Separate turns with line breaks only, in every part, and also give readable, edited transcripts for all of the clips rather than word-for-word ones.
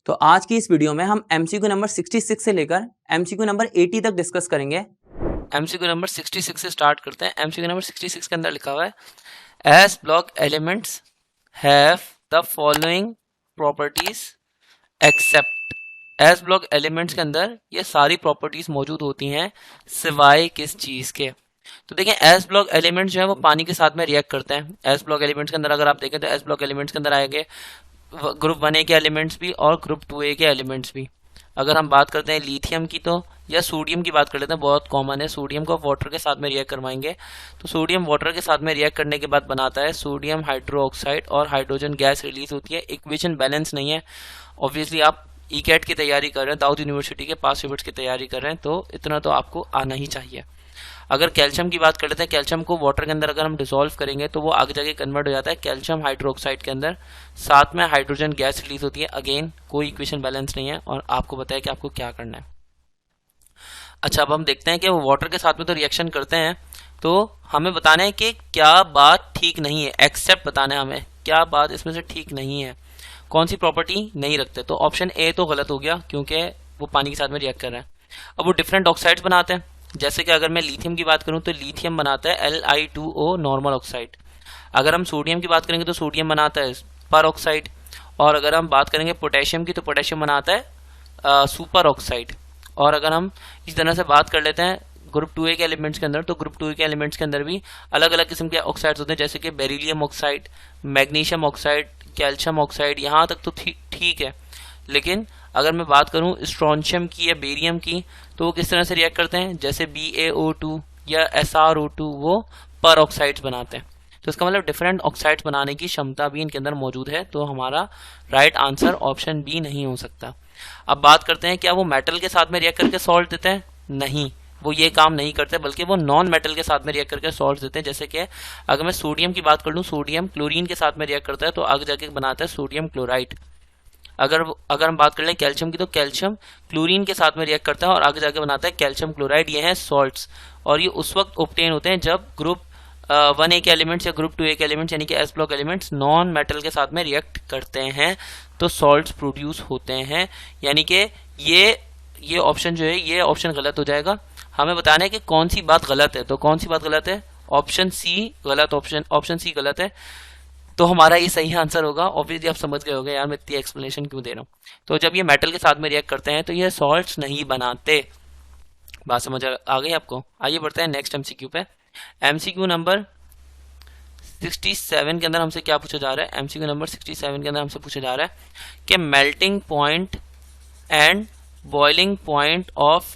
तो आज की इस वीडियो में हम एमसीक्यू नंबर 66 से लेकर एमसीक्यू नंबर 80 तक डिस्कस करेंगे।
एमसीक्यू नंबर 66 से स्टार्ट करते हैं। एमसीक्यू नंबर 66 के अंदर लिखा हुआ है as block elements have the following properties except. As block elements के अंदर ये सारी प्रॉपर्टीज मौजूद होती हैं सिवाय किस चीज के। तो देखें एस ब्लॉक एलिमेंट्स जो है वो पानी के साथ में रिएक्ट करते हैं। एस ब्लॉक एलिमेंट्स के अंदर अगर आप देखें तो एस ब्लॉक एलिमेंट्स के अंदर आएंगे ग्रुप 1A के एलिमेंट्स भी और ग्रुप 2A के एलिमेंट्स भी। अगर हम बात करते हैं लिथियम की तो या सोडियम की बात कर लेते हैं, बहुत कॉमन है। सोडियम को वाटर के साथ में रिएक्ट करवाएंगे तो सोडियम वाटर के साथ में रिएक्ट करने के बाद बनाता है सोडियम हाइड्रो ऑक्साइड और हाइड्रोजन गैस रिलीज होती है। इक्वेशन बैलेंस नहीं है। ऑब्वियसली आप ईकेट की तैयारी कर रहे हैं, दाऊद यूनिवर्सिटी के पास पेपर्स की तैयारी कर रहे हैं, तो इतना तो आपको आना ही चाहिए। अगर कैल्शियम की बात कर लेते हैं, कैल्शियम को वाटर के अंदर अगर हम डिसॉल्व करेंगे तो वो आगे जाके कन्वर्ट हो जाता है कैल्शियम हाइड्रोक्साइड के अंदर, साथ में हाइड्रोजन गैस रिलीज होती है। अगेन कोई इक्वेशन बैलेंस नहीं है और आपको बताया कि आपको क्या करना है। अच्छा, अब हम देखते हैं कि वो वाटर के साथ में तो रिएक्शन करते हैं, तो हमें बताना है कि क्या बात ठीक नहीं है। एक्सेप्ट बताना है हमें क्या बात इसमें से ठीक नहीं है, कौन सी प्रॉपर्टी नहीं रखते। तो ऑप्शन ए तो गलत हो गया क्योंकि वो पानी के साथ में रिएक्ट कर रहा है। अब वो डिफरेंट ऑक्साइड्स बनाते हैं, जैसे कि अगर मैं लिथियम की बात करूं तो लिथियम बनाता है Li2O नॉर्मल ऑक्साइड। अगर हम सोडियम की बात करेंगे तो सोडियम बनाता है पर ऑक्साइड। और अगर हम बात करेंगे पोटेशियम की तो पोटेशियम बनाता है सुपर ऑक्साइड। और अगर हम इस तरह से बात कर लेते हैं ग्रुप 2A के एलिमेंट्स के अंदर, तो ग्रुप 2A के एलिमेंट्स के अंदर भी अलग अलग किस्म के ऑक्साइड्स होते हैं, जैसे कि beryllium oxide, magnesium oxide, calcium oxide. यहाँ तक तो ठीक है, लेकिन अगर मैं बात करूं स्ट्रोंशियम की या बेरियम की तो वो किस तरह से रिएक्ट करते हैं, जैसे BaO2 या SrO2, वो पर ऑक्साइड्स बनाते हैं। तो इसका मतलब डिफरेंट ऑक्साइड्स बनाने की क्षमता भी इनके अंदर मौजूद है। तो हमारा राइट आंसर ऑप्शन बी नहीं हो सकता। अब बात करते हैं क्या वो मेटल के साथ में रिएक्ट करके सॉल्ट देते हैं। नहीं, वो ये काम नहीं करते, बल्कि वो नॉन मेटल के साथ में रिएक्ट करके सॉल्ट देते हैं। जैसे कि अगर मैं सोडियम की बात कर लूँ, सोडियम क्लोरीन के साथ में रिएक्ट करता है तो आगे जाके बनाता है सोडियम क्लोराइड। अगर हम बात कर लें कैल्शियम की तो कैल्शियम क्लोरीन के साथ में रिएक्ट करता है और आगे जाके बनाता है कैल्शियम क्लोराइड। ये हैं सॉल्ट्स और ये उस वक्त ऑब्टेन होते हैं जब ग्रुप 1A के एलिमेंट्स या ग्रुप 2A के एलिमेंट्स यानी कि S block elements non metal के साथ में रिएक्ट करते हैं तो सॉल्ट्स प्रोड्यूस होते हैं। यानी कि ये ऑप्शन जो है ये ऑप्शन गलत हो जाएगा। हमें बताना है कि कौन सी बात गलत है। तो कौन सी बात गलत है, ऑप्शन सी गलत, ऑप्शन सी गलत है। तो हमारा ये सही आंसर होगा। ऑब्वियसली आप समझ गए होंगे यार मैं इतनी एक्सप्लेनेशन क्यों दे रहा हूँ। तो जब ये मेटल के साथ में रिएक्ट करते हैं तो ये सॉल्ट्स नहीं बनाते। बात समझ आ गई आपको। आइए बढ़ते हैं नेक्स्ट एमसीक्यू पे। एमसीक्यू नंबर 67 के अंदर हमसे क्या पूछा जा रहा है। एमसीक्यू नंबर 67 के अंदर हमसे पूछा जा रहा है कि melting point and boiling point of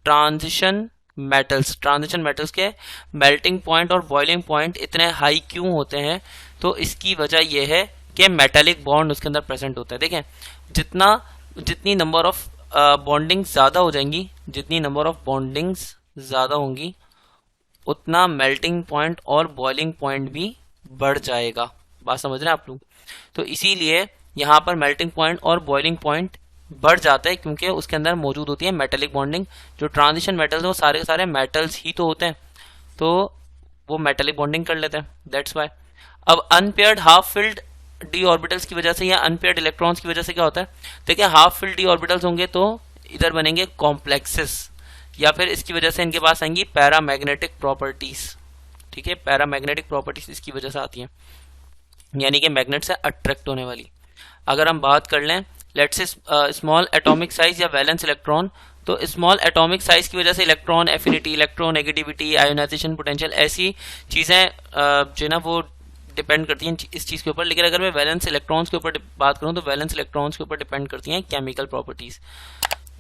transition metals के मेल्टिंग पॉइंट और बॉइलिंग पॉइंट इतने हाई क्यों होते हैं। तो इसकी वजह यह है कि मेटालिक बॉन्ड उसके अंदर प्रेजेंट होता है। देखें जितनी नंबर ऑफ बॉन्डिंग्स ज़्यादा हो जाएंगी, जितनी नंबर ऑफ बॉन्डिंग्स ज़्यादा होंगी उतना मेल्टिंग पॉइंट और बॉइलिंग पॉइंट भी बढ़ जाएगा। बात समझ रहे हैं आप लोग। तो इसीलिए यहाँ पर मेल्टिंग पॉइंट और बॉइलिंग पॉइंट बढ़ जाता है क्योंकि उसके अंदर मौजूद होती है मेटेलिक बॉन्डिंग। जो ट्रांजिशन मेटल्स हैं वो सारे के सारे मेटल्स ही तो होते हैं, तो वो मेटेलिक बॉन्डिंग कर लेते हैं, दैट्स वाई। अब unpaired half filled D orbitals की वजह से या अनपेयर्ड इलेक्ट्रॉन्स की वजह से क्या होता है। देखिए हाफ फिल्ड डी ऑर्बिटल्स होंगे तो इधर बनेंगे कॉम्प्लेक्सेस, या फिर इसकी वजह से इनके पास आएंगी पैरामैग्नेटिक प्रॉपर्टीज। ठीक है, पैरामैग्नेटिक प्रॉपर्टीज इसकी वजह से आती हैं, यानी कि मैग्नेट से अट्रैक्ट होने वाली। अगर हम बात कर लें let's say small atomic size या वैलेंस इलेक्ट्रॉन, तो स्मॉल एटॉमिक साइज की वजह से electron affinity, electronegativity, ionization potential, ऐसी चीज़ें जो ना वो डिपेंड करती हैं इस चीज़ के ऊपर। लेकिन अगर मैं वैलेंस इलेक्ट्रॉन्स के ऊपर बात करूं तो वैलेंस इलेक्ट्रॉन्स के ऊपर डिपेंड करती हैं केमिकल प्रॉपर्टीज़।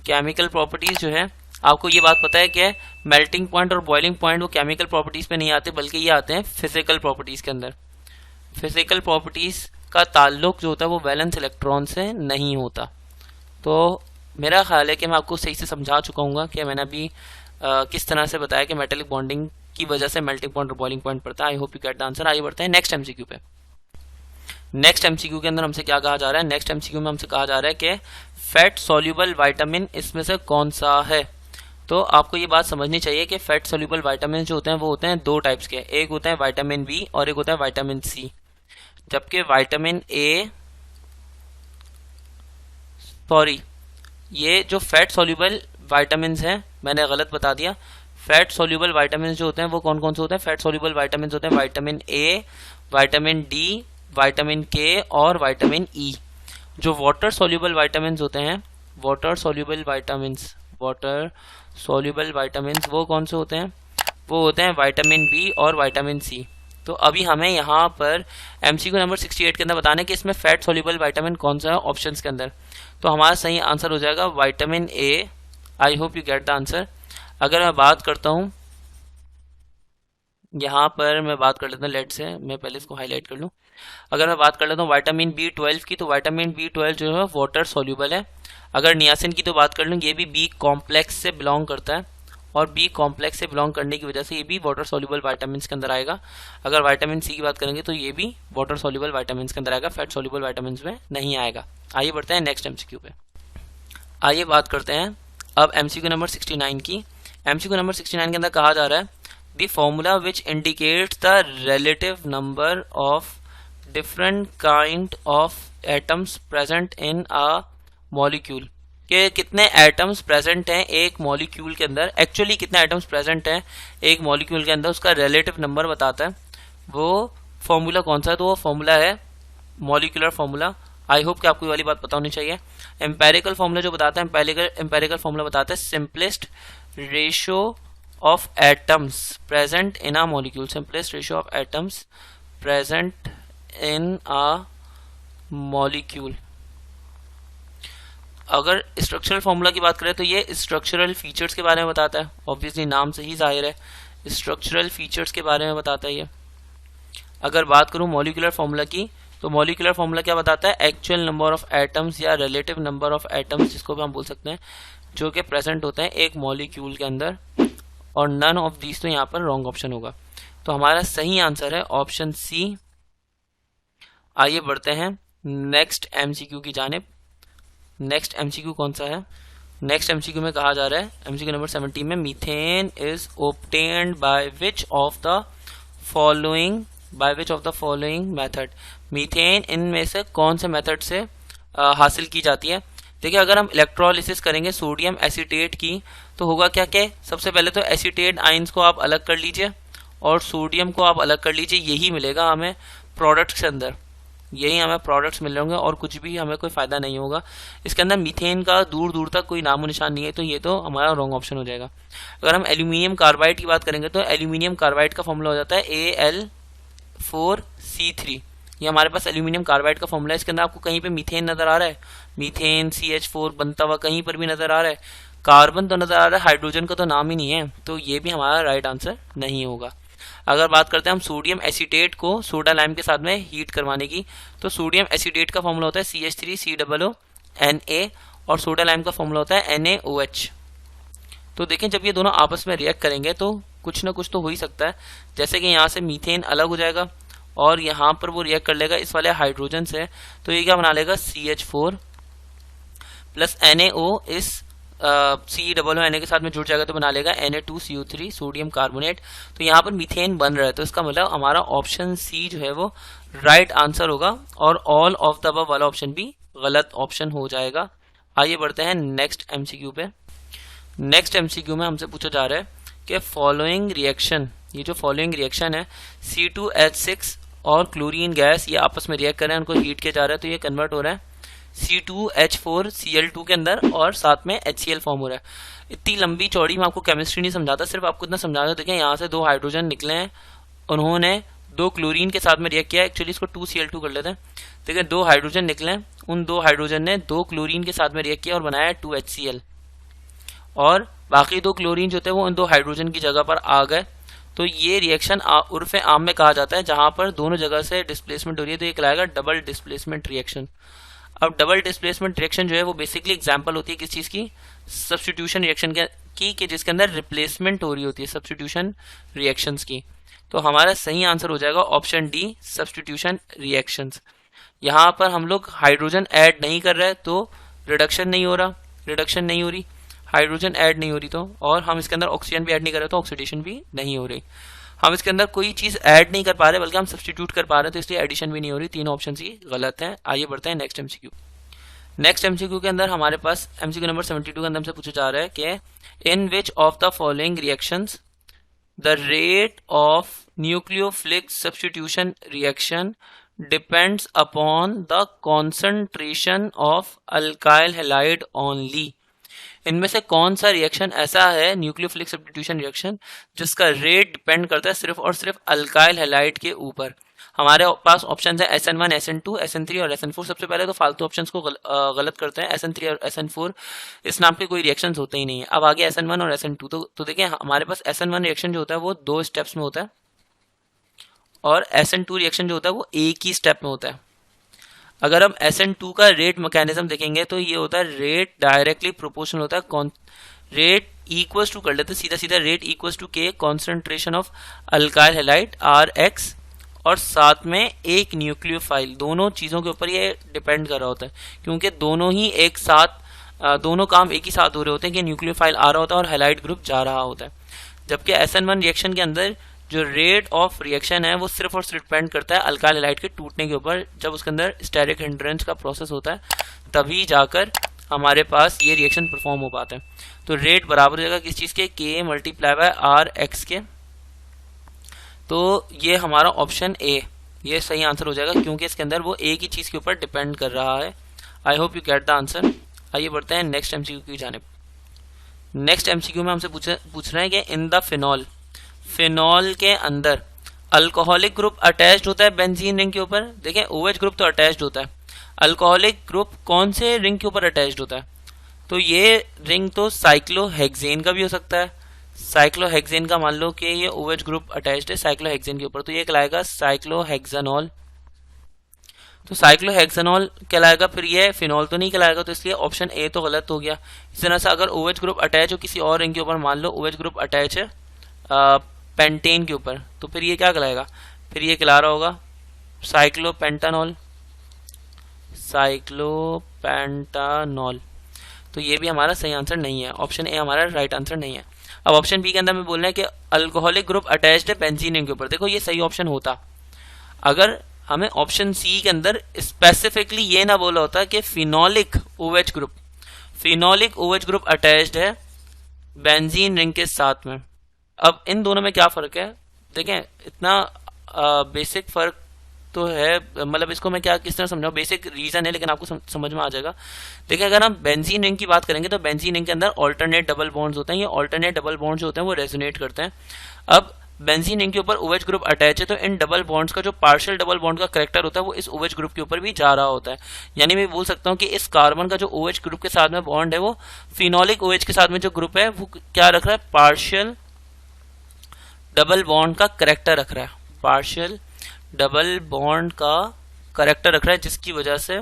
केमिकल प्रॉपर्टीज़ जो है आपको ये बात पता है कि मेल्टिंग पॉइंट और बॉइलिंग पॉइंट वो केमिकल प्रॉपर्टीज़ पे नहीं आते, बल्कि ये आते हैं फिजिकल प्रॉपर्टीज़ के अंदर। फिजिकल प्रॉपर्टीज़ का ताल्लुक जो होता है वो वैलेंस इलेक्ट्रॉन से नहीं होता। तो मेरा ख्याल है कि मैं आपको सही से समझा चुका हूँ कि मैंने अभी किस तरह से बताया कि मेटेलिक बॉन्डिंग की वजह से मेल्टिंग पॉइंट और बॉइलिंग पॉइंट पड़ता है। I hope you get the answer. आइए बढ़ते हैं नेक्स्ट एमसीक्यू पे। नेक्स्ट एमसीक्यू के अंदर हमसे क्या कहा जा रहा है। नेक्स्ट एमसीक्यू में हमसे कहा जा रहा है कि फैट सोल्यूबल विटामिन इसमें से कौन सा है। तो आपको ये बात समझनी चाहिए कि फैट सोल्यूबल विटामिन जो होते हैं वो होते हैं दो टाइप्स के। एक होता है विटामिन बी और एक होता है विटामिन सी। जबकि विटामिन ए सॉरी, ये जो फैट सॉल्यूबल वाइटामिन हैं मैंने गलत बता दिया। फैट सॉल्यूबल वाइटामिन जो होते हैं वो कौन कौन से होते हैं? फैट सॉल्यूबल वाइटामिन होते हैं vitamin A, vitamin D, vitamin के और विटामिन ई। जो वाटर सॉल्यूबल वाइटामिन होते हैं, वाटर सॉल्यूबल वाइटामिन वो कौन से होते हैं? वो होते हैं विटामिन बी और विटामिन सी। तो अभी हमें यहाँ पर एमसीक्यू नंबर 68 के अंदर बताना है कि इसमें फैट सॉल्यूबल विटामिन कौन सा है ऑप्शंस के अंदर। तो हमारा सही आंसर हो जाएगा vitamin A. I hope you get the answer. अगर मैं बात करता हूँ, यहाँ पर मैं बात कर लेता हूँ, लेट से मैं पहले इसको हाईलाइट कर लूँ। अगर मैं बात कर लेता हूँ विटामिन B12 की, तो विटामिन B12 जो है वाटर सॉल्यूबल है। अगर नियासिन की तो बात कर लूँ, ये भी बी कॉम्प्लेक्स से बिलोंग करता है और बी कॉम्प्लेक्स से बिलोंग करने की वजह से ये भी वाटर सॉल्यूबल विटामिन के अंदर आएगा। अगर विटामिन सी की बात करेंगे तो ये भी वाटर सॉल्यूबल विटामिन के अंदर आएगा, फैट सॉल्यूबल विटामिन में नहीं आएगा। आइए बढ़ते हैं नेक्स्ट एमसीक्यू पे। आइए बात करते हैं अब एमसीक्यू नंबर 69 की। एमसीक्यू नंबर 69 के अंदर कहा जा रहा है the formula which indicates the relative number of different kind of atoms present in a molecule, कि कितने एटम्स प्रेजेंट हैं एक मॉलिक्यूल के अंदर, एक्चुअली कितने एटम्स प्रेजेंट हैं एक मॉलिक्यूल के अंदर, उसका रिलेटिव नंबर बताता है। वो फॉर्मूला कौन सा है? तो वो फॉर्मूला है मॉलिक्यूलर फॉर्मूला। आई होप कि आपको ये वाली बात पता होनी चाहिए। एम्पेरिकल फॉर्मूला जो बताता है, एम्पेरिकल फॉर्मूला बताता है simplest ratio of atoms present in a molecule, simplest ratio of atoms present in a molecule. अगर स्ट्रक्चरल फॉर्मूला की बात करें तो ये स्ट्रक्चरल फीचर्स के बारे में बताता है, ऑब्वियसली नाम से ही जाहिर है स्ट्रक्चरल फीचर्स के बारे में बताता है ये। अगर बात करूं मॉलिक्यूलर फॉर्मूला की, तो मॉलिक्यूलर फॉर्मूला क्या बताता है? एक्चुअल नंबर ऑफ एटम्स या रिलेटिव नंबर ऑफ एटम्स, जिसको भी हम बोल सकते हैं, जो कि प्रेजेंट होते हैं एक मॉलिक्यूल के अंदर, और नन ऑफ दीज तो यहाँ पर रॉन्ग ऑप्शन होगा। तो हमारा सही आंसर है ऑप्शन सी। आइए बढ़ते हैं नेक्स्ट एमसीक्यू की जानिब। नेक्स्ट एमसीक्यू कौन सा है? नेक्स्ट एमसीक्यू में कहा जा रहा है एमसीक्यू नंबर 70 में methane is obtained by which of the following method. Methane इनमें से कौन से मेथड से हासिल की जाती है? देखिए, अगर हम इलेक्ट्रोलिसिस करेंगे सोडियम एसीटेट की, तो होगा क्या क्या? सबसे पहले तो एसीटेट आइंस को आप अलग कर लीजिए और सोडियम को आप अलग कर लीजिए, यही मिलेगा हमें प्रोडक्ट्स के अंदर, यही हमें प्रोडक्ट्स मिल रहे होंगे और कुछ भी हमें कोई फायदा नहीं होगा। इसके अंदर मीथेन का दूर दूर तक कोई नामो निशान नहीं है, तो ये तो हमारा रॉन्ग ऑप्शन हो जाएगा। अगर हम एल्यूमिनियम कार्बाइड की बात करेंगे तो एल्यूमिनियम कार्बाइड का फॉर्मूला हो जाता है Al4C3। ये हमारे पास एल्यूमिनियम कार्बाइड का फॉर्मूला है। इसके अंदर आपको कहीं पे मीथेन नजर आ रहा है? मीथेन CH4 बनता हुआ कहीं पर भी नजर आ रहा है? कार्बन तो नजर आ रहा है, हाइड्रोजन का तो नाम ही नहीं है, तो ये भी हमारा राइट आंसर नहीं होगा। अगर बात करते हैं हम सोडियम एसीटेट को सोडा लाइम के साथ में हीट करवाने की, तो सोडियम एसीटेट का फॉर्मूला होता है CH3COONA और सोडा लाइम का फॉर्मूला होता है NaOH। तो देखें, जब ये दोनों आपस में रिएक्ट करेंगे तो कुछ ना कुछ तो हो ही सकता है, जैसे कि यहाँ से मीथेन अलग हो जाएगा और यहाँ पर वो रिएक्ट कर लेगा इस वाले हाइड्रोजन से, तो ये क्या बना लेगा? CH4 प्लस NaO इस COONA के साथ में जुड़ जाएगा तो बना लेगा Na2CO3 सोडियम कार्बोनेट। तो यहाँ पर मीथेन बन रहा है, तो इसका मतलब हमारा ऑप्शन सी जो है वो राइट आंसर होगा और ऑल ऑफ द अबव वाला ऑप्शन भी गलत ऑप्शन हो जाएगा। आइए बढ़ते हैं नेक्स्ट एमसीक्यू पे। नेक्स्ट एमसीक्यू में हमसे पूछा जा रहा है कि फॉलोइंग रिएक्शन, ये जो फॉलोइंग रिएक्शन है C2H6 और क्लोरीन गैस ये आपस में रिएक्ट कर रहे हैं, उनको हीट किया जा रहा है, तो ये कन्वर्ट हो रहा है C2H4Cl2 के अंदर और साथ में HCl फॉर्म हो रहा है। इतनी लंबी चौड़ी मैं आपको केमिस्ट्री नहीं समझाता, सिर्फ आपको इतना समझा दो। देखिए, यहाँ से दो हाइड्रोजन निकले हैं, उन्होंने दो क्लोरीन के साथ में रिएक्ट किया, एक्चुअली इसको 2Cl2 कर लेते हैं। देखिए, दो हाइड्रोजन निकले हैं, उन दो हाइड्रोजन ने दो क्लोरीन के साथ में रिएक्ट किया और बनाया 2HCl, और बाकी दो क्लोरीन जो थे वो उन दो हाइड्रोजन की जगह पर आ गए। तो ये रिएक्शन उर्फे आम में कहा जाता है जहां पर दोनों जगह से डिस्प्लेसमेंट हो रही है, तो ये कहलाएगा डबल डिस्प्लेसमेंट रिएक्शन। अब डबल डिस्प्लेसमेंट रिएक्शन जो है वो बेसिकली एग्जांपल होती है किस चीज की? सब्स्टिट्यूशन रिएक्शन की, कि जिसके अंदर रिप्लेसमेंट हो रही होती है, सब्स्टिट्यूशन रिएक्शंस की। तो हमारा सही आंसर हो जाएगा ऑप्शन डी, सब्स्टिट्यूशन रिएक्शंस। यहाँ पर हम लोग हाइड्रोजन ऐड नहीं कर रहे तो रिडक्शन नहीं हो रहा, रिडक्शन नहीं हो रही, हाइड्रोजन ऐड नहीं हो रही तो, और हम इसके अंदर ऑक्सीजन भी ऐड नहीं कर रहे तो ऑक्सीडेशन भी नहीं हो रही। हम इसके अंदर कोई चीज ऐड नहीं कर पा रहे बल्कि हम सब्स्टिट्यूट कर पा रहे हैं, तो इसलिए एडिशन भी नहीं हो रही। तीनों ऑप्शन ही गलत हैं। आइए बढ़ते हैं नेक्स्ट एमसीक्यू। नेक्स्ट एमसीक्यू के अंदर हमारे पास एमसीक्यू नंबर 72 के अंदर हमसे पूछा जा रहा है कि in which of the following reactions the rate of nucleophilic substitution reaction depends upon the concentration of alkyl halide only. इनमें से कौन सा रिएक्शन ऐसा है न्यूक्लियोफिलिक सब्स्टिट्यूशन रिएक्शन जिसका रेट डिपेंड करता है सिर्फ और सिर्फ अल्काइल हैलाइड के ऊपर। हमारे पास ऑप्शन है SN1, SN2, SN3 और SN4। सबसे पहले तो फालतू ऑप्शंस को गलत करते हैं। SN3 और SN4 इस नाम के कोई रिएक्शंस होते ही नहीं है। अब आगे SN1 और SN2 तो देखिए हमारे पास SN1 रिएक्शन जो होता है वो 2 स्टेप्स में होता है और SN2 रिएक्शन जो होता है वो एक ही स्टेप में होता है। अगर हम SN2 का रेट मैकेनिज्म देखेंगे तो ये होता है रेट डायरेक्टली प्रोपोर्शनल होता है, रेट इक्वल्स टू कर लेते हैं सीधा सीधा, rate equals to K concentration of alkyl halide RX और साथ में एक न्यूक्लियोफाइल। दोनों चीज़ों के ऊपर ये डिपेंड कर रहा होता है क्योंकि दोनों ही एक साथ दोनों काम एक ही साथ हो रहे होते हैं कि न्यूक्लियोफाइल आ रहा होता है और हैलाइड ग्रुप जा रहा होता है। जबकि SN1 रिएक्शन के अंदर जो रेट ऑफ रिएक्शन है वो सिर्फ और सिर्फ डिपेंड करता है अल्काइल हैलाइड के टूटने के ऊपर। जब उसके अंदर स्टेरिक हिंड्रेंस का प्रोसेस होता है तभी जाकर हमारे पास ये रिएक्शन परफॉर्म हो पाता है। तो रेट बराबर हो जाएगा किस चीज़ के, K मल्टीप्लाई बाय RX के। तो ये हमारा ऑप्शन ए ये सही आंसर हो जाएगा क्योंकि इसके अंदर वो एक ही चीज़ के ऊपर डिपेंड कर रहा है। I hope you get the answer. आइए बढ़ते हैं नेक्स्ट एमसीक्यू की जानिब। नेक्स्ट एमसीक्यू में हमसे पूछ रहे हैं कि इन द फिनॉल के अंदर अल्कोहलिक ग्रुप अटैच्ड होता है बेंजीन रिंग के ऊपर। देखें OH ग्रुप तो अटैच्ड होता है, अल्कोहलिक ग्रुप कौन से रिंग के ऊपर अटैच्ड होता है? तो ये रिंग तो साइक्लोहेक्सेन का भी हो सकता है। साइक्लोहेक्सेन का मान लो कि ये OH ग्रुप अटैच्ड है साइक्लोहेक्सेन के ऊपर, तो ये कहलाएगा साइक्लोहेक्सानॉल। तो साइक्लोहेक्सानॉल कहलाएगा, फिर ये फिनॉल तो नहीं कहलाएगा, तो इसलिए ऑप्शन ए तो गलत हो गया। इस तरह से अगर OH ग्रुप अटैच हो किसी और रिंग के ऊपर, मान लो OH ग्रुप अटैच है पेंटेन के ऊपर, तो फिर ये क्या कहलाएगा? फिर ये कहला रहा होगा साइक्लोपेंटानॉल। तो ये भी हमारा सही आंसर नहीं है, ऑप्शन ए हमारा राइट आंसर नहीं है। अब ऑप्शन बी के अंदर में बोल रहे हैं कि अल्कोहलिक ग्रुप अटैच्ड है बेंजीन रिंग के ऊपर। देखो ये सही ऑप्शन होता अगर हमें ऑप्शन सी के अंदर स्पेसिफिकली ये ना बोला होता कि फिनोलिक OH ग्रुप अटैच्ड है बेंजीन रिंग के साथ में। अब इन दोनों में क्या फ़र्क है? देखें इतना बेसिक फ़र्क तो है, मतलब इसको मैं क्या किस तरह समझाऊं, बेसिक रीज़न है लेकिन आपको समझ में आ जाएगा। देखिए अगर हम बेंजीन रिंग की बात करेंगे तो बेंजीन रिंग के अंदर ऑल्टरनेट डबल बॉन्ड्स होते हैं। ये ऑल्टरनेट डबल बॉन्ड्स होते हैं वो रेजोनेट करते हैं। अब बेंजीन रिंग के ऊपर OH ग्रुप अटैच है तो इन डबल बॉन्ड्स का जो पार्शियल डबल बॉन्ड का करेक्टर होता है वो इस OH ग्रुप के ऊपर भी जा रहा होता है। यानी मैं बोल सकता हूँ कि इस कार्बन का जो OH ग्रुप के साथ में बॉन्ड है वो फिनोलिक OH के साथ में जो ग्रुप है वो क्या रख रहा है? पार्शियल डबल बॉन्ड का करेक्टर रख रहा है, पार्शियल डबल बॉन्ड का करेक्टर रख रहा है, जिसकी वजह से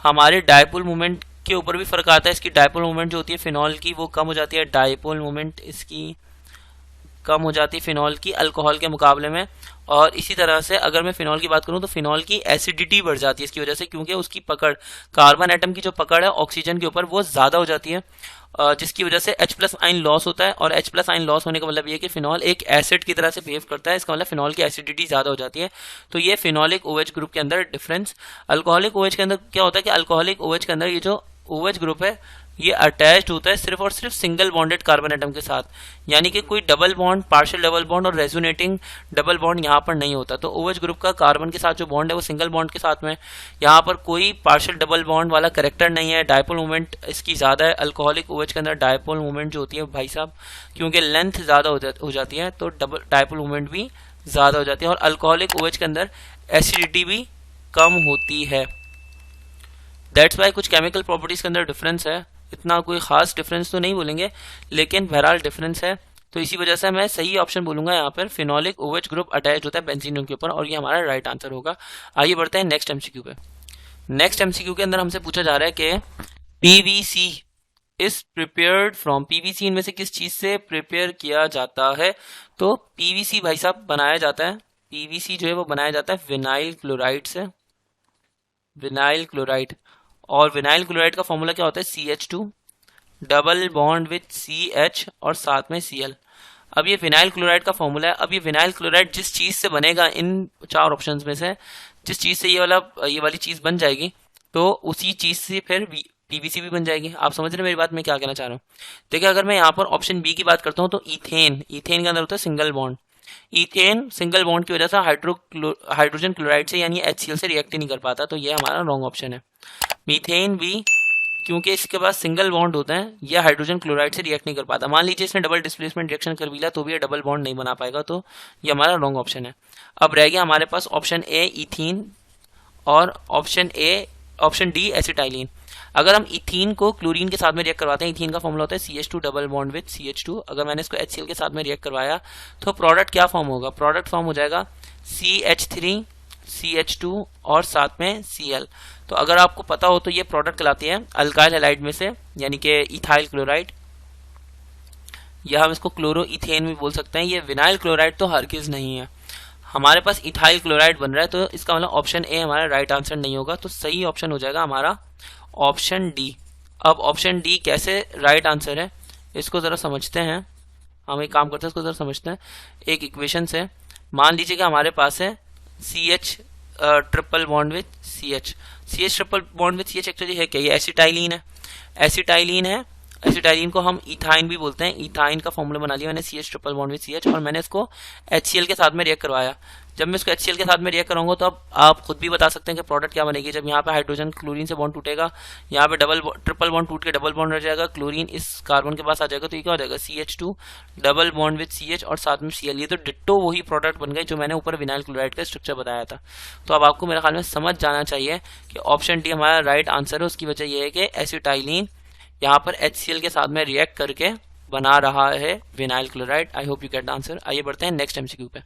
हमारे डायपोल मोमेंट के ऊपर भी फर्क आता है। इसकी डायपोल मोमेंट जो होती है फिनॉल की वो कम हो जाती है, डायपोल मोमेंट इसकी कम हो जाती है फिनॉल की अल्कोहल के मुकाबले में। और इसी तरह से अगर मैं फिनॉल की बात करूं तो फिनॉल की एसिडिटी बढ़ जाती है इसकी वजह से, क्योंकि उसकी पकड़ कार्बन एटम की जो पकड़ है ऑक्सीजन के ऊपर वो ज़्यादा हो जाती है, जिसकी वजह से H+ आयन लॉस होता है। और H+ आयन लॉस होने का मतलब ये कि फिनॉल एक एसिड की तरह से बिहेव करता है, इसका मतलब फिनॉल की एसिडिटी ज़्यादा हो जाती है। तो ये फिनॉलिक OH ग्रुप के अंदर डिफरेंस। अल्कोहलिक OH के अंदर क्या होता है कि अल्कोहलिक OH के अंदर ये जो OH ग्रुप है ये अटैच्ड होता है सिर्फ और सिर्फ सिंगल बॉन्डेड कार्बन एटम के साथ, यानी कि कोई double bond, partial double bond और रेजोनेटिंग डबल बॉन्ड यहाँ पर नहीं होता। तो OH ग्रुप का कार्बन के साथ जो बॉन्ड है वो सिंगल बॉन्ड के साथ में, यहाँ पर कोई पार्शियल डबल बॉन्ड वाला करेक्टर नहीं है। डायपोल मोमेंट इसकी ज़्यादा है। अल्कोहलिक OH के अंदर डायपोल मोमेंट जो होती है भाई साहब, क्योंकि लेंथ ज़्यादा हो जाती है तो डायपोल मोमेंट भी ज़्यादा हो जाती है। और अल्कोहलिक OH के अंदर एसिडिटी भी कम होती है। दैट्स वाई कुछ केमिकल प्रॉपर्टीज़ के अंदर डिफरेंस है, इतना कोई खास डिफरेंस तो नहीं बोलेंगे लेकिन बहरहाल डिफरेंस है। तो इसी वजह से मैं सही ऑप्शन बोलूंगा यहाँ पर, फिनोलिक OH ग्रुप अटैच होता है बेंजीन रिंग के ऊपर, और ये हमारा राइट आंसर होगा। आइए बढ़ते हैं नेक्स्ट एमसीक्यू पे। नेक्स्ट एमसीक्यू के अंदर हमसे पूछा जा रहा है कि PVC is prepared from, PVC इनमें से किस चीज से प्रिपेयर किया जाता है? तो PVC भाई साहब बनाया जाता है, PVC जो है वो बनाया जाता है विनाइल क्लोराइड से, विनाइल क्लोराइड। और विनाइल क्लोराइड का फॉर्मूला क्या होता है? CH2 double bond with CH और साथ में Cl। अब ये विनाइल क्लोराइड का फॉर्मूला है। अब ये विनाइल क्लोराइड जिस चीज़ से बनेगा, इन 4 ऑप्शंस में से जिस चीज़ से ये वाली चीज़ बन जाएगी तो उसी चीज़ से फिर पीवीसी भी बन जाएगी। आप समझ रहे हैं मेरी बात, मैं क्या कहना चाह रहा हूँ। देखिए अगर मैं यहाँ पर ऑप्शन बी की बात करता हूँ तो इथेन के अंदर होता है single bond. Ethane single bond की वजह से हाइड्रोजन क्लोराइड से यानी HCl से रिएक्ट ही नहीं कर पाता, तो ये हमारा रॉन्ग ऑप्शन है। मीथेन भी, क्योंकि इसके पास सिंगल बॉन्ड होता है, यह हाइड्रोजन क्लोराइड से रिएक्ट नहीं कर पाता। मान लीजिए इसने डबल डिस्प्लेसमेंट रिएक्शन कर भी लिया तो भी ये डबल बॉन्ड नहीं बना पाएगा, तो ये हमारा रॉन्ग ऑप्शन है। अब रह गया हमारे पास ऑप्शन ए इथीन और ऑप्शन डी एसिटाइलिन। अगर हम इथीन को क्लोरीन के साथ में रिएक्ट करवाते हैं, इथीन का फॉर्मूला होता है CH2 double bond with CH2। अगर मैंने इसको HCl के साथ में रिएक्ट करवाया तो प्रोडक्ट क्या फॉर्म होगा? प्रोडक्ट फॉर्म हो जाएगा CH3 CH2 और साथ में Cl। तो अगर आपको पता हो तो ये प्रोडक्ट कहलाती है अल्काइल हैलाइड में से, यानी कि इथाइल क्लोराइड, या हम इसको क्लोरो इथेन भी बोल सकते हैं। ये विनाइल क्लोराइड तो हरगिज नहीं है, हमारे पास इथाइल क्लोराइड बन रहा है, तो इसका मतलब ऑप्शन ए हमारा राइट आंसर नहीं होगा। तो सही ऑप्शन हो जाएगा हमारा ऑप्शन डी। अब ऑप्शन डी कैसे राइट आंसर है इसको ज़रा समझते हैं। हम एक काम करते हैं, इसको ज़रा समझते हैं एक इक्वेशन से। मान लीजिए कि हमारे पास है CH triple bond with CH triple bond with CH actually है क्या? ये एसिटाइलिन है। एसिटाइलिन को हम इथाइन भी बोलते हैं। इथाइन का फॉर्मूला बना लिया मैंने CH triple bond with CH, और मैंने इसको HCl के साथ में रिएक्ट करवाया। जब मैं इसको HCl के साथ में रिएक्ट कराऊंगा तो अब आप खुद भी बता सकते हैं कि प्रोडक्ट क्या बनेगी। जब यहाँ पे हाइड्रोजन क्लोरीन से बॉन्ड टूटेगा, यहाँ पे ट्रिपल बॉन्ड टूट के डबल बॉन्ड रह जाएगा, क्लोरीन इस कार्बन के पास आ जाएगा, तो ये क्या हो जाएगा? CH2 double bond with CH और साथ में Cl। ये तो डिट्टो वही प्रोडक्ट बन गए जो मैंने ऊपर विनाइल क्लोराइड का स्ट्रक्चर बताया था। तो अब आपको मेरे ख्याल में समझ जाना चाहिए कि ऑप्शन डी हमारा राइट आंसर है। उसकी वजह यह है कि एसिटाइलिन यहाँ पर HCl के साथ में रिएक्ट करके बना रहा है vinyl chloride. I hope you get the answer. आइए बढ़ते हैं नेक्स्ट MCQ पे।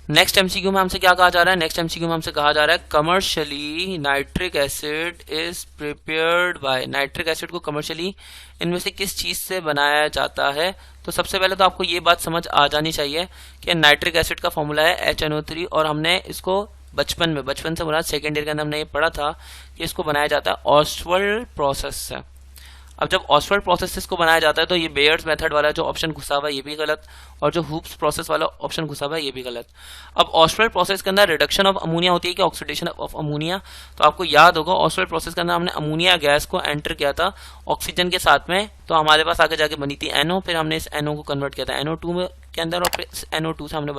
नेक्स्ट MCQ में हमसे क्या कहा जा रहा है? नेक्स्ट MCQ में हमसे कहा जा रहा है commercially nitric acid is prepared by. Nitric acid को कमर्शियली इनमें से किस चीज़ से बनाया जाता है? तो सबसे पहले तो आपको ये बात समझ आ जानी चाहिए कि नाइट्रिक एसिड का फॉर्मूला है HNO3, और हमने इसको बचपन से मुराद सेकेंड ईयर के अंदर हमने ये पढ़ा था कि इसको बनाया जाता है ऑस्टवाल्ड प्रोसेस से। अब जब ऑस्टवाल्ड प्रोसेस इसको बनाया जाता है तो ये बेयर्स मेथड वाला जो ऑप्शन घुसा हुआ है ये भी गलत, और जो हुप्स प्रोसेस वाला ऑप्शन घुसा हुआ है ये भी गलत। अब ऑस्टवाल्ड प्रोसेस के अंदर रिडक्शन ऑफ अमोनिया होती है कि ऑक्सीडेशन ऑफ अमोनिया? तो आपको याद होगा ऑस्टवाल्ड प्रोसेस के अंदर हमने अमोनिया गैस को एंटर किया था ऑक्सीजन के साथ में, तो हमारे पास आगे जाके बनी थी NO। फिर हमने इस NO को कन्वर्ट किया था NO2 के अंदर, और फिर NO2 से हमने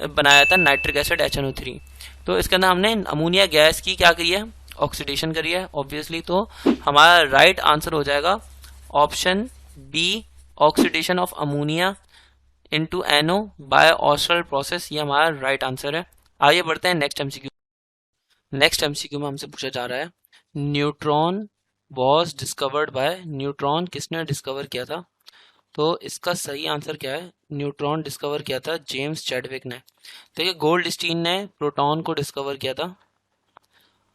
बनाया था नाइट्रिक एसिड HNO3। तो इसके अंदर हमने अमोनिया गैस की क्या करी है? ऑक्सीडेशन करी है ऑब्वियसली। तो हमारा राइट आंसर हो जाएगा option B, oxidation of ammonia into NO by Ostwald process. ये हमारा राइट आंसर है। आइए बढ़ते हैं नेक्स्ट MCQ। नेक्स्ट MCQ में हमसे पूछा जा रहा है neutron was discovered by. Neutron किसने डिस्कवर किया था? तो इसका सही आंसर क्या है? न्यूट्रॉन डिस्कवर किया था जेम्स चैडविक ने। देखिए गोल्डस्टीन ने प्रोटॉन को डिस्कवर किया था,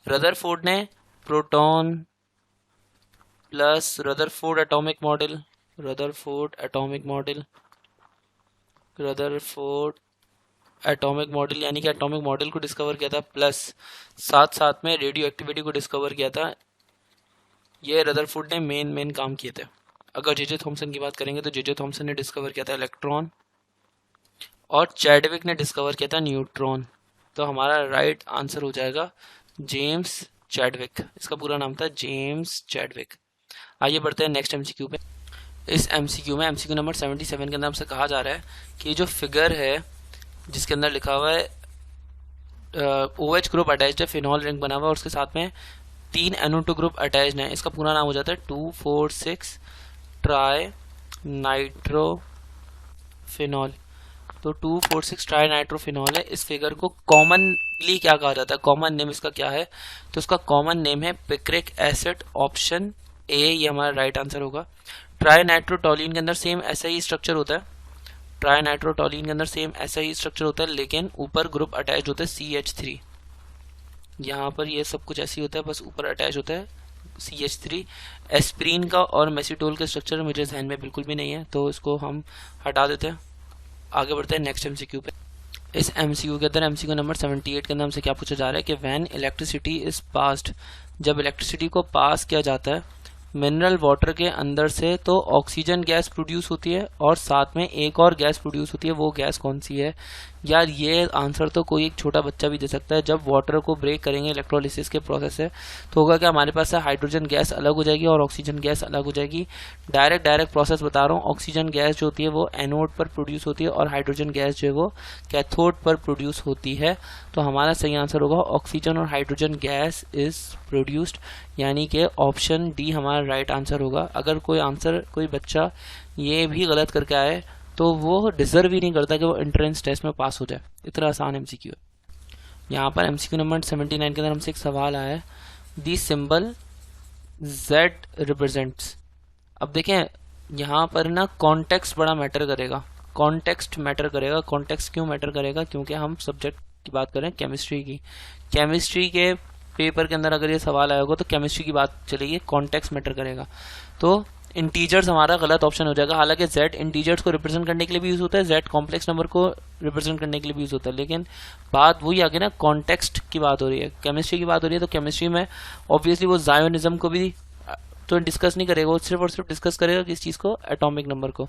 रदरफोर्ड ने proton plus Rutherford atomic model यानी कि एटॉमिक मॉडल को डिस्कवर किया था, प्लस साथ में रेडियो एक्टिविटी को डिस्कवर किया था। ये रदरफोर्ड ने मेन काम किए थे। अगर जे थॉमसन की बात करेंगे तो जे थॉमसन ने डिस्कवर किया था इलेक्ट्रॉन, और चैडविक ने डिस्कवर किया था न्यूट्रॉन। तो हमारा राइट आंसर हो जाएगा जेम्स चैडविक। इसका पूरा नाम था जेम्स चैडविक। आइए बढ़ते हैं नेक्स्ट MCQ पे। इस MCQ में MCQ नंबर 77 के अंदर हमसे कहा जा रहा है कि जो फिगर है जिसके अंदर लिखा हुआ है OH ग्रुप अटैच्ड है, फिनॉल रिंग बना हुआ है और उसके साथ में 3 NO2 ग्रुप अटैच्ड है, इसका पूरा नाम हो जाता है 2,4,6 ट्राई नाइट्रोफिनॉल। तो 2,4,6 ट्राई नाइट्रोफिनॉल है। इस फिगर को कॉमनली क्या कहा जाता है? कॉमन नेम इसका क्या है? तो इसका कॉमन नेम है पिक्रिक एसिड। ऑप्शन ए ये हमारा राइट आंसर होगा। ट्राई नाइट्रोटोलिन के अंदर सेम ऐसा ही स्ट्रक्चर होता है, लेकिन ऊपर ग्रुप अटैच होता है CH3। यहाँ पर ये सब कुछ ऐसे ही होता है, बस ऊपर अटैच होता है CH3। एस्प्रीन का और मेसिटोल का स्ट्रक्चर मुझे ध्यान में बिल्कुल भी नहीं है, तो इसको हम हटा देते हैं। आगे बढ़ते हैं नेक्स्ट MCQ पे। इस MCQ के अंदर MCQ नंबर 78 के अंदर हमसे क्या पूछा जा रहा है कि व्हेन इलेक्ट्रिसिटी इज पास्ड, जब इलेक्ट्रिसिटी को पास किया जाता है मिनरल वाटर के अंदर से तो ऑक्सीजन गैस प्रोड्यूस होती है और साथ में एक और गैस प्रोड्यूस होती है। वो गैस कौन सी है यार ये आंसर तो कोई एक छोटा बच्चा भी दे सकता है। जब वाटर को ब्रेक करेंगे इलेक्ट्रोलिसिस के प्रोसेस से तो होगा क्या, हमारे पास से हाइड्रोजन गैस अलग हो जाएगी और ऑक्सीजन गैस अलग हो जाएगी। डायरेक्ट प्रोसेस बता रहा हूँ। ऑक्सीजन गैस जो होती है वो एनोड पर प्रोड्यूस होती है और हाइड्रोजन गैस जो है वो कैथोड पर प्रोड्यूस होती है। तो हमारा सही आंसर होगा ऑक्सीजन और हाइड्रोजन गैस इज प्रोड्यूस्ड, यानी कि ऑप्शन डी हमारा राइट आंसर होगा। अगर कोई बच्चा ये भी गलत करके आए तो वो डिजर्व ही नहीं करता कि वो एंट्रेंस टेस्ट में पास हो जाए। इतना आसान एमसीक्यू है। यहाँ पर एमसीक्यू नंबर 79 के अंदर हमसे एक सवाल आया है, दी सिंबल Z रिप्रेजेंट्स। अब देखें यहाँ पर ना कॉन्टेक्स्ट बड़ा मैटर करेगा। कॉन्टेक्स्ट मैटर करेगा। कॉन्टेक्स्ट क्यों मैटर करेगा? क्योंकि हम सब्जेक्ट की बात करें केमिस्ट्री की। केमिस्ट्री के पेपर के अंदर अगर ये सवाल आया होगा तो केमिस्ट्री की बात चलेगी, कॉन्टेक्स्ट मैटर करेगा। तो इंटीजर्स हमारा गलत ऑप्शन हो जाएगा। हालांकि Z इंटीजर्स को रिप्रेजेंट करने के लिए भी यूज होता है, Z कॉम्प्लेक्स नंबर को रिप्रेजेंट करने के लिए भी यूज होता है, लेकिन बात वही आगे ना, कॉन्टेक्स्ट की बात हो रही है, केमिस्ट्री की बात हो रही है। तो केमिस्ट्री में ऑब्वियसली वो जायोनिज्म को भी तो डिस्कस नहीं करेगा, वो सिर्फ और सिर्फ डिस्कस करेगा किस चीज़ को, एटॉमिक नंबर को।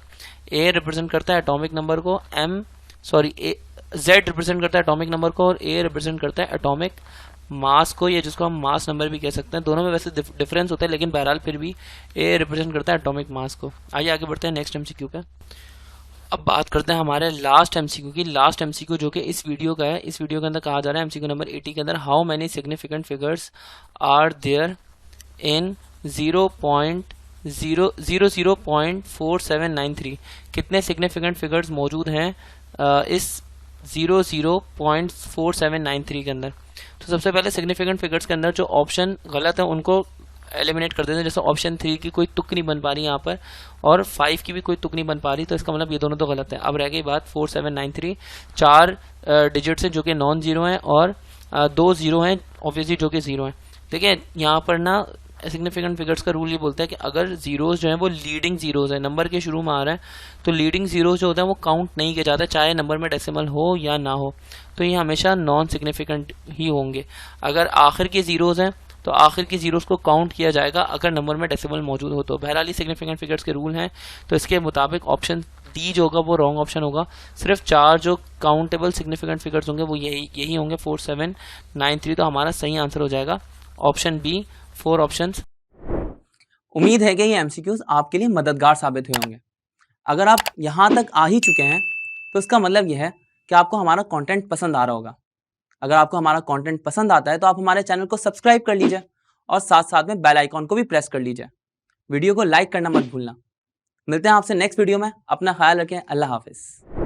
A रिप्रेजेंट करता है एटॉमिक नंबर को, Z रिप्रेजेंट करता है एटॉमिक नंबर को और A रिप्रेजेंट करता है एटॉमिक मास को, या जिसको हम मास नंबर भी कह सकते हैं। दोनों में वैसे डिफरेंस होता है, लेकिन बहरहाल फिर भी A रिप्रेजेंट करता है एटॉमिक मास को। आइए आगे बढ़ते हैं नेक्स्ट एमसीक्यू पे। अब बात करते हैं हमारे लास्ट एमसीक्यू की। लास्ट एमसीक्यू जो कि इस वीडियो का है, इस वीडियो के अंदर कहा जा रहा है एमसीक्यू नंबर 80 के अंदर, how many significant figures are there in 0.4793। कितने सिग्निफिकेंट फिगर्स मौजूद हैं इस 00.4793 के अंदर। तो सबसे पहले सिग्निफिकेंट फिगर्स के अंदर जो ऑप्शन गलत है उनको एलिमिनेट कर देते हैं। जैसे ऑप्शन 3 की कोई तुक नहीं बन पा रही यहाँ पर और 5 की भी कोई तुक नहीं बन पा रही, तो इसका मतलब ये दोनों तो गलत है। अब रह गई बात 4793। 4 डिजिट्स हैं जो कि नॉन जीरो हैं और 2 जीरो हैं ऑब्वियसली जो कि जीरो हैं। देखिए यहाँ पर ना सिग्निफिकेंट फिगर्स का रूल ये बोलता है कि अगर जीरोज जो है वो लीडिंग जीरोज है, नंबर के शुरू में आ रहा है, तो लीडिंग जीरोज जो होता है वो काउंट नहीं किया जाता, चाहे नंबर में डेसिमल हो या ना हो, तो ये हमेशा नॉन सिग्निफिकेंट ही होंगे। अगर आखिर के जीरोज हैं तो आखिर की जीरोस को काउंट किया जाएगा अगर नंबर में डेसिमल मौजूद हो तो। बहरहाल सिग्निफिकेंट फिगर्स के रूल हैं, तो इसके मुताबिक ऑप्शन डी जो होगा वो रॉन्ग ऑप्शन होगा। सिर्फ 4 जो काउंटेबल सिग्निफिकेंट फिगर्स होंगे वो यही होंगे 4793। तो हमारा सही आंसर हो जाएगा ऑप्शन बी, 4 ऑप्शंस।
उम्मीद है कि ये एमसीक्यूज आपके लिए मददगार साबित हुए होंगे। अगर आप यहाँ तक आ ही चुके हैं तो इसका मतलब यह है कि आपको हमारा कंटेंट पसंद आ रहा होगा। अगर आपको हमारा कंटेंट पसंद आता है तो आप हमारे चैनल को सब्सक्राइब कर लीजिए और साथ साथ में बेल आइकॉन को भी प्रेस कर लीजिए। वीडियो को लाइक करना मत भूलना। मिलते हैं आपसे नेक्स्ट वीडियो में। अपना ख्याल रखें। अल्लाह हाफिज।